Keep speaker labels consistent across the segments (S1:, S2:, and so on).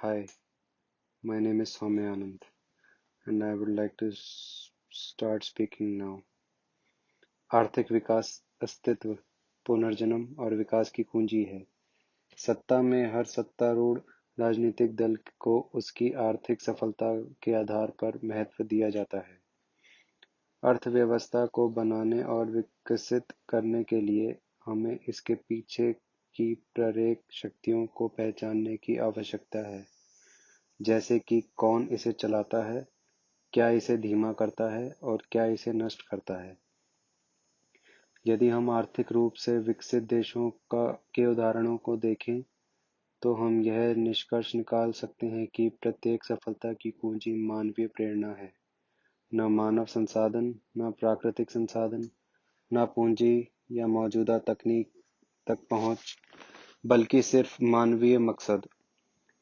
S1: Hi, my name is Soumya Anand, and I would like to start speaking now. आर्थिक विकास अस्तित्व, पुनर्जन्म और विकास की कुंजी है। सत्ता में हर सत्तारूढ़ राजनीतिक दल को उसकी आर्थिक सफलता के आधार पर महत्व दिया जाता है। अर्थव्यवस्था को बनाने और विकसित करने के लिए हमें इसके पीछे की प्रेरक शक्तियों को पहचानने की आवश्यकता है, जैसे कि कौन इसे चलाता है, क्या इसे धीमा करता है और क्या इसे नष्ट करता है। यदि हम आर्थिक रूप से विकसित देशों के उदाहरणों को देखें, तो हम यह निष्कर्ष निकाल सकते हैं कि प्रत्येक सफलता की कुंजी मानवीय प्रेरणा है। न मानव संसाधन, न प्राकृतिक संसाधन, न पूंजी या मौजूदा तकनीक तक पहुंच, बल्कि सिर्फ मानवीय मकसद।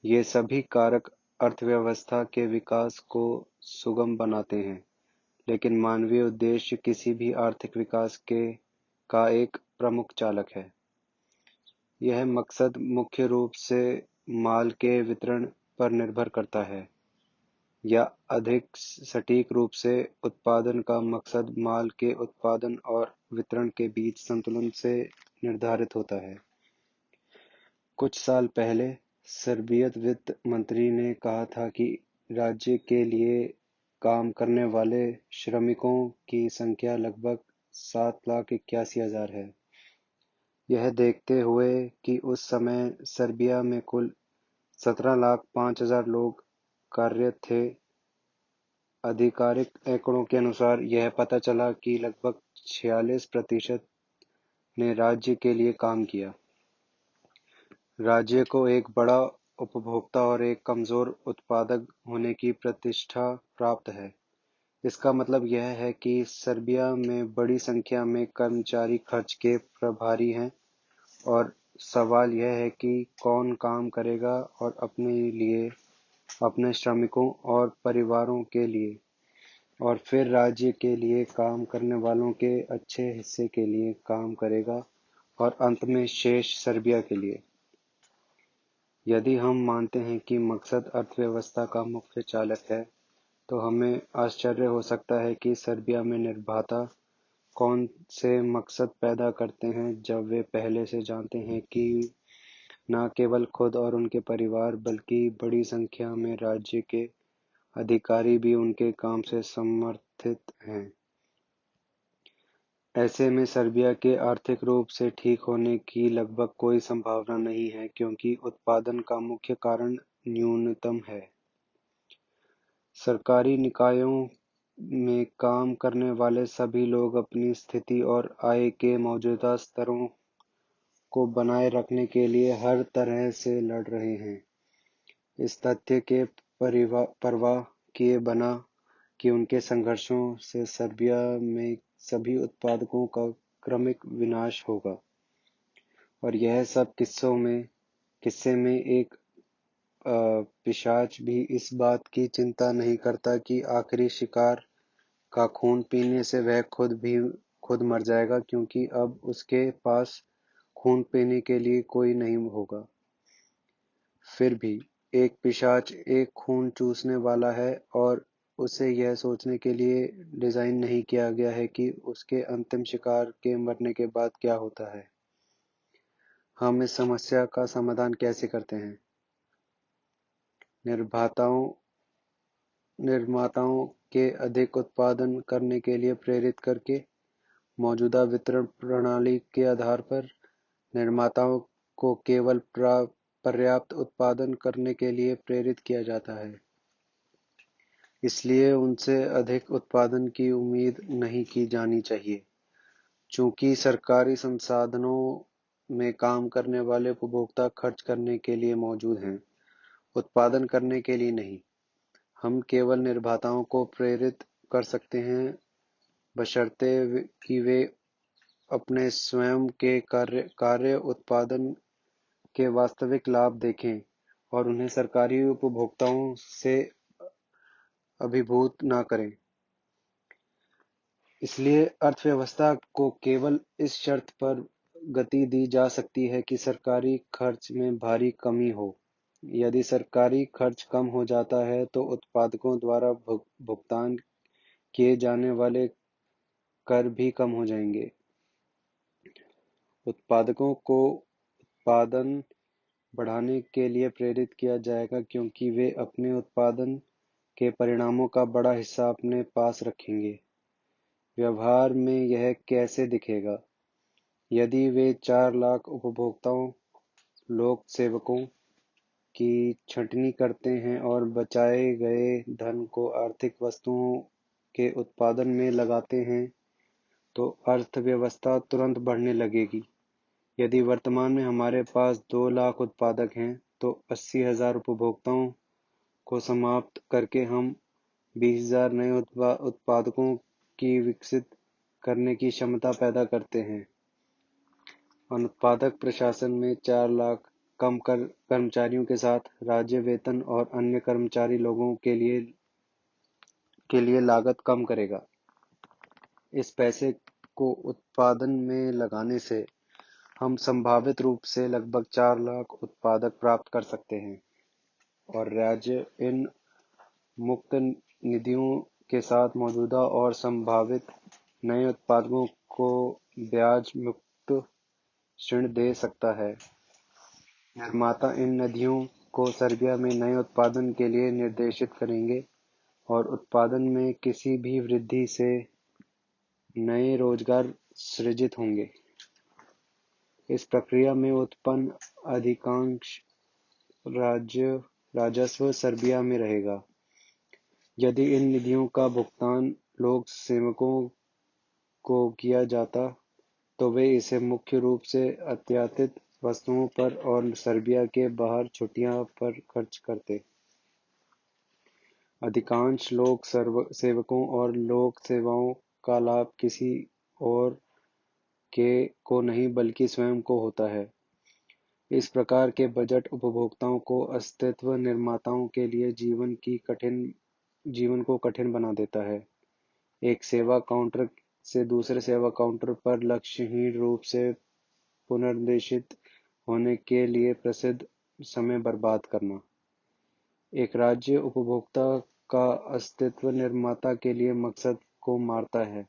S1: ये सभी कारक अर्थव्यवस्था के विकास को सुगम बनाते हैं, लेकिन मानवीय उद्देश्य किसी भी आर्थिक विकास का एक प्रमुख चालक है। यह मकसद मुख्य रूप से माल के वितरण पर निर्भर करता है, या अधिक सटीक रूप से उत्पादन का मकसद माल के उत्पादन और वितरण के बीच संतुलन से निर्धारित होता है। कुछ साल पहले सर्बियन वित्त मंत्री ने कहा था कि राज्य के लिए काम करने वाले श्रमिकों की संख्या लगभग 7,81,000 है। यह देखते हुए कि उस समय सर्बिया में कुल 17,05,000 लोग कार्यरत थे, आधिकारिक आंकड़ों के अनुसार यह पता चला कि लगभग 46% ने राज्य के लिए काम किया। राज्य को एक बड़ा उपभोक्ता और एक कमजोर उत्पादक होने की प्रतिष्ठा प्राप्त है। इसका मतलब यह है कि सर्बिया में बड़ी संख्या में कर्मचारी खर्च के प्रभारी हैं, और सवाल यह है कि कौन काम करेगा और अपने लिए, अपने श्रमिकों और परिवारों के लिए, और फिर राज्य के लिए काम करने वालों के अच्छे हिस्से के लिए काम करेगा, और अंत में शेष सर्बिया के लिए। यदि हम मानते हैं कि मकसद अर्थव्यवस्था का मुख्य चालक है, तो हमें आश्चर्य हो सकता है कि सर्बिया में निर्माता कौन से मकसद पैदा करते हैं, जब वे पहले से जानते हैं कि न केवल खुद और उनके परिवार, बल्कि बड़ी संख्या में राज्य के अधिकारी भी उनके काम से समर्थित हैं। ऐसे में सर्बिया के आर्थिक रूप से ठीक होने की लगभग कोई संभावना नहीं है, क्योंकि उत्पादन का मुख्य कारण न्यूनतम है। सरकारी निकायों में काम करने वाले सभी लोग अपनी स्थिति और आय के मौजूदा स्तरों को बनाए रखने के लिए हर तरह से लड़ रहे हैं, इस तथ्य के परवाह किए बिना कि उनके संघर्षों से सर्बिया में सभी उत्पादकों का क्रमिक विनाश होगा। और यह सब किस्से में एक पिशाच भी इस बात की चिंता नहीं करता कि आखिरी शिकार का खून पीने से वह खुद मर जाएगा, क्योंकि अब उसके पास खून पीने के लिए कोई नहीं होगा। फिर भी एक पिशाच एक खून चूसने वाला है, और उसे यह सोचने के लिए डिजाइन नहीं किया गया है कि उसके अंतिम शिकार के मरने के बाद क्या होता है। हम इस समस्या का समाधान कैसे करते हैं? निर्माताओं के अधिक उत्पादन करने के लिए प्रेरित करके, मौजूदा वितरण प्रणाली के आधार पर निर्माताओं को केवल पर्याप्त उत्पादन करने के लिए प्रेरित किया जाता है, इसलिए उनसे अधिक उत्पादन की उम्मीद नहीं की जानी चाहिए। चूंकि सरकारी संसाधनों में काम करने वाले उपभोक्ता खर्च करने के लिए मौजूद हैं, उत्पादन करने के लिए नहीं, हम केवल निर्माताओं को प्रेरित कर सकते हैं, बशर्ते कि वे अपने स्वयं के कार्य उत्पादन के वास्तविक लाभ देखें और उन्हें सरकारी उपभोक्ताओं से अभिभूत न करें। इसलिए अर्थव्यवस्था को केवल इस शर्त पर गति दी जा सकती है कि सरकारी खर्च में भारी कमी हो, यदि सरकारी खर्च कम हो जाता है तो उत्पादकों द्वारा भुगतान किए जाने वाले कर भी कम हो जाएंगे। उत्पादकों को उत्पादन बढ़ाने के लिए प्रेरित किया जाएगा क्योंकि वे अपने उत्पादन के परिणामों का बड़ा हिस्सा अपने पास रखेंगे। व्यवहार में यह कैसे दिखेगा? यदि वे 4 लाख उपभोक्ताओं लोक सेवकों की छंटनी करते हैं और बचाए गए धन को आर्थिक वस्तुओं के उत्पादन में लगाते हैं तो अर्थव्यवस्था तुरंत बढ़ने लगेगी। यदि वर्तमान में हमारे पास 2 लाख उत्पादक हैं तो 80,000 उपभोक्ताओं को समाप्त करके हम 20,000 नए उत्पादकों की विकसित करने की क्षमता पैदा करते हैं। अनुत्पादक प्रशासन में 4 लाख कम कर्मचारियों के साथ राज्य वेतन और अन्य कर्मचारी लोगों के लिए लागत कम करेगा। इस पैसे को उत्पादन में लगाने से हम संभावित रूप से लगभग 4 लाख उत्पादक प्राप्त कर सकते हैं और राज्य इन मुक्त निधियों के साथ मौजूदा और संभावित नए उत्पादकों को ब्याज मुक्त ऋण दे सकता है। निर्माता इन निधियों को सर्बिया में नए उत्पादन के लिए निर्देशित करेंगे और उत्पादन में किसी भी वृद्धि से नए रोजगार सृजित होंगे। इस प्रक्रिया में उत्पन्न अधिकांश राजस्व सर्बिया में रहेगा। यदि इन निधियों का भुगतान लोक सेवकों को किया जाता तो वे इसे मुख्य रूप से अत्याधिक वस्तुओं पर और सर्बिया के बाहर छुट्टियों पर खर्च करते। अधिकांश लोक सेवकों और लोक सेवाओं का लाभ किसी और को नहीं बल्कि स्वयं को होता है। इस प्रकार के बजट उपभोक्ताओं को अस्तित्व निर्माताओं के लिए जीवन को कठिन बना देता है। एक सेवा काउंटर से दूसरे सेवा काउंटर पर लक्ष्यहीन रूप से पुनर्निर्देशित होने के लिए प्रसिद्ध समय बर्बाद करना। एक राज्य उपभोक्ता का अस्तित्व निर्माता के लिए मकसद को मारता है।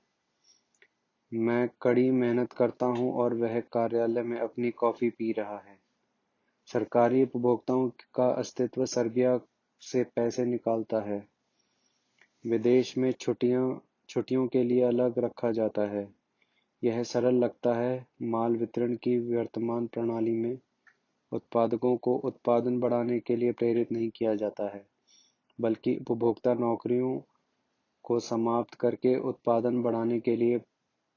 S1: मैं कड़ी मेहनत करता हूं और वह कार्यालय में अपनी कॉफी पी रहा है। सरकारी उपभोक्ताओं का अस्तित्व सर्बिया से पैसे निकालता है। विदेश में छुट्टियों के लिए अलग रखा जाता है। यह सरल लगता है। माल वितरण की वर्तमान प्रणाली में उत्पादकों को उत्पादन बढ़ाने के लिए प्रेरित नहीं किया जाता है, बल्कि उपभोक्ता नौकरियों को समाप्त करके उत्पादन बढ़ाने के लिए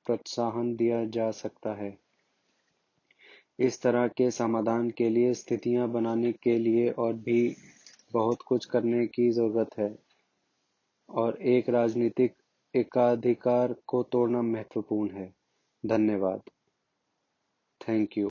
S1: प्रोत्साहन दिया जा सकता है। इस तरह के समाधान के लिए स्थितियां बनाने के लिए और भी बहुत कुछ करने की जरूरत है और एक राजनीतिक एकाधिकार को तोड़ना महत्वपूर्ण है। धन्यवाद। Thank you.